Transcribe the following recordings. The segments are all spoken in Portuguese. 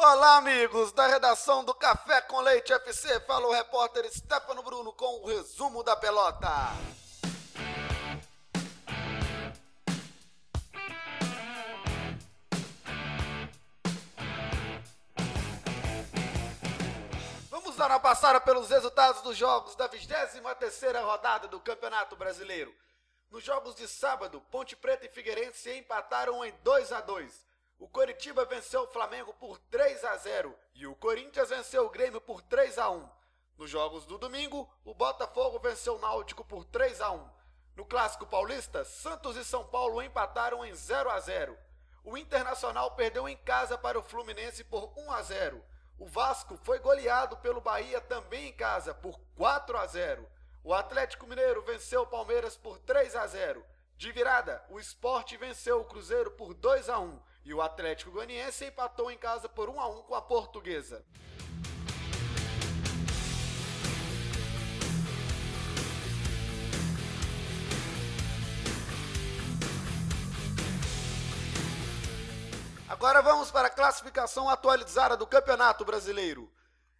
Olá, amigos da redação do Café com Leite FC. Fala o repórter Stefano Bruno com o resumo da pelota. Vamos dar uma passada pelos resultados dos jogos da 23ª rodada do Campeonato Brasileiro. Nos jogos de sábado, Ponte Preta e Figueirense empataram em 2-2. O Coritiba venceu o Flamengo por 3-0 e o Corinthians venceu o Grêmio por 3-1. Nos jogos do domingo, o Botafogo venceu o Náutico por 3-1. No Clássico Paulista, Santos e São Paulo empataram em 0-0. O Internacional perdeu em casa para o Fluminense por 1-0. O Vasco foi goleado pelo Bahia também em casa por 4-0. O Atlético Mineiro venceu o Palmeiras por 3-0. De virada, o Sport venceu o Cruzeiro por 2-1 e o Atlético Goianiense empatou em casa por 1-1 com a Portuguesa. Agora vamos para a classificação atualizada do Campeonato Brasileiro.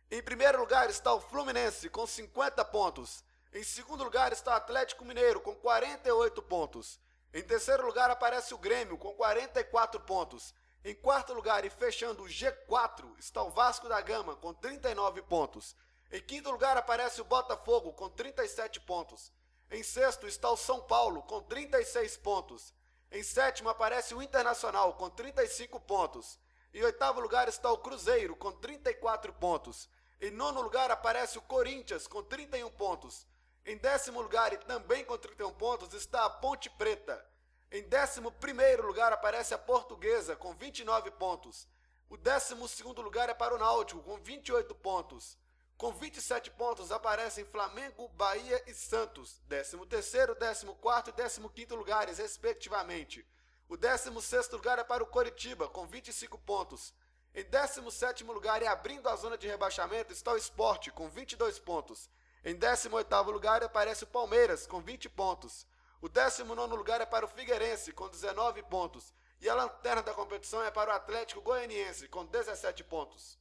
Em primeiro lugar está o Fluminense com 50 pontos. Em segundo lugar está o Atlético Mineiro com 48 pontos. Em terceiro lugar aparece o Grêmio com 44 pontos. Em quarto lugar e fechando o G4 está o Vasco da Gama com 39 pontos. Em quinto lugar aparece o Botafogo com 37 pontos. Em sexto está o São Paulo com 36 pontos. Em sétimo aparece o Internacional com 35 pontos. Em oitavo lugar está o Cruzeiro com 34 pontos. Em nono lugar aparece o Corinthians com 31 pontos. Em décimo lugar e também com 31 pontos está a Ponte Preta. Em 11º lugar aparece a Portuguesa com 29 pontos. O 12º lugar é para o Náutico com 28 pontos. Com 27 pontos aparecem Flamengo, Bahia e Santos. 13º, 14º e 15º lugares, respectivamente. O 16º lugar é para o Coritiba com 25 pontos. Em 17º lugar e abrindo a zona de rebaixamento está o Sport com 22 pontos. Em 18º lugar aparece o Palmeiras com 20 pontos. O 19º lugar é para o Figueirense com 19 pontos. E a lanterna da competição é para o Atlético Goianiense com 17 pontos.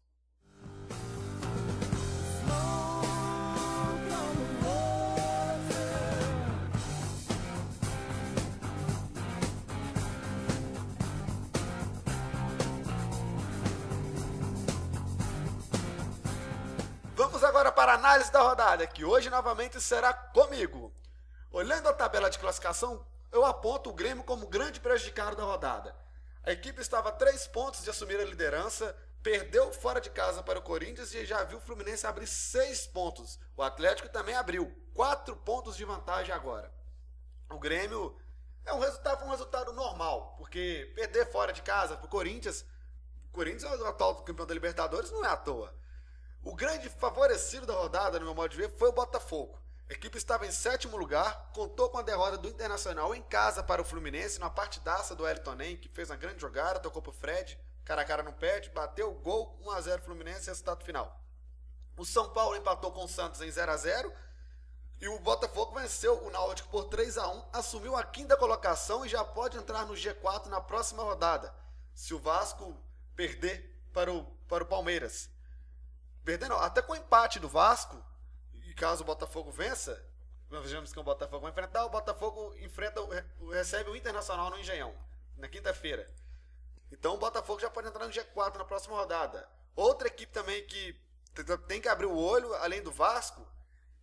Vamos agora para a análise da rodada, que hoje novamente será comigo. Olhando a tabela de classificação, eu aponto o Grêmio como grande prejudicado da rodada. A equipe estava a 3 pontos de assumir a liderança, perdeu fora de casa para o Corinthians e já viu o Fluminense abrir 6 pontos. O Atlético também abriu 4 pontos de vantagem agora. O Grêmio foi um resultado normal, porque perder fora de casa para o Corinthians é o atual campeão da Libertadores, não é à toa. O grande favorecido da rodada, no meu modo de ver, foi o Botafogo. A equipe estava em 7º lugar, contou com a derrota do Internacional em casa para o Fluminense, numa partidaça do Wellington Nem, que fez uma grande jogada, tocou pro Fred, cara a cara não perde, bateu, gol, 1-0 Fluminense, resultado final. O São Paulo empatou com o Santos em 0-0 e o Botafogo venceu o Náutico por 3-1, assumiu a 5ª colocação e já pode entrar no G4 na próxima rodada, se o Vasco perder para o Palmeiras. Perder não, até com o empate do Vasco, e caso o Botafogo vença, nós vejamos que o Botafogo vai enfrentar, o Botafogo recebe o Internacional no Engenhão, na quinta-feira. Então o Botafogo já pode entrar no G4 na próxima rodada. Outra equipe também que tem que abrir o olho, além do Vasco,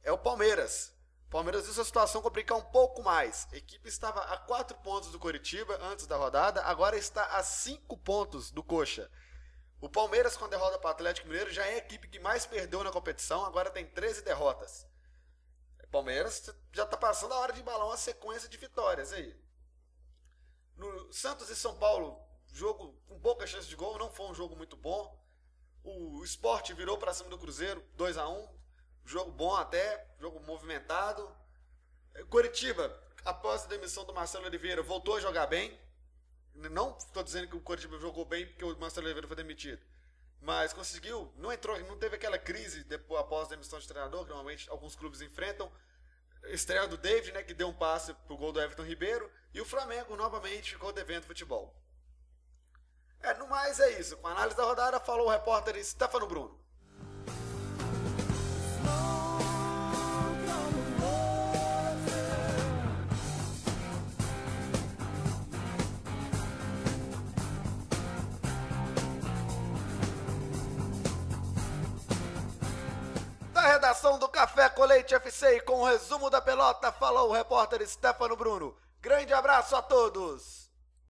é o Palmeiras. O Palmeiras viu sua situação complicar um pouco mais. A equipe estava a 4 pontos do Coritiba antes da rodada, agora está a 5 pontos do Coxa. O Palmeiras, com a derrota para o Atlético Mineiro, já é a equipe que mais perdeu na competição, agora tem 13 derrotas. O Palmeiras já está passando a hora de embalar uma sequência de vitórias aí. No Santos e São Paulo, jogo com pouca chance de gol, não foi um jogo muito bom. O Sport virou para cima do Cruzeiro, 2-1, jogo bom até, jogo movimentado. Coritiba, após a demissão do Marcelo Oliveira, voltou a jogar bem. Não estou dizendo que o Coritiba jogou bem porque o Marcelo Oliveira foi demitido, mas conseguiu, não teve aquela crise depois, após a demissão de treinador, que normalmente alguns clubes enfrentam. Estreia do David, né, que deu um passe pro gol do Everton Ribeiro, e o Flamengo novamente ficou devendo futebol. No mais é isso. Com a análise da rodada, falou o repórter Stefano Bruno. Da redação do Café com Leite FC e com o resumo da pelota, falou o repórter Stefano Bruno. Grande abraço a todos!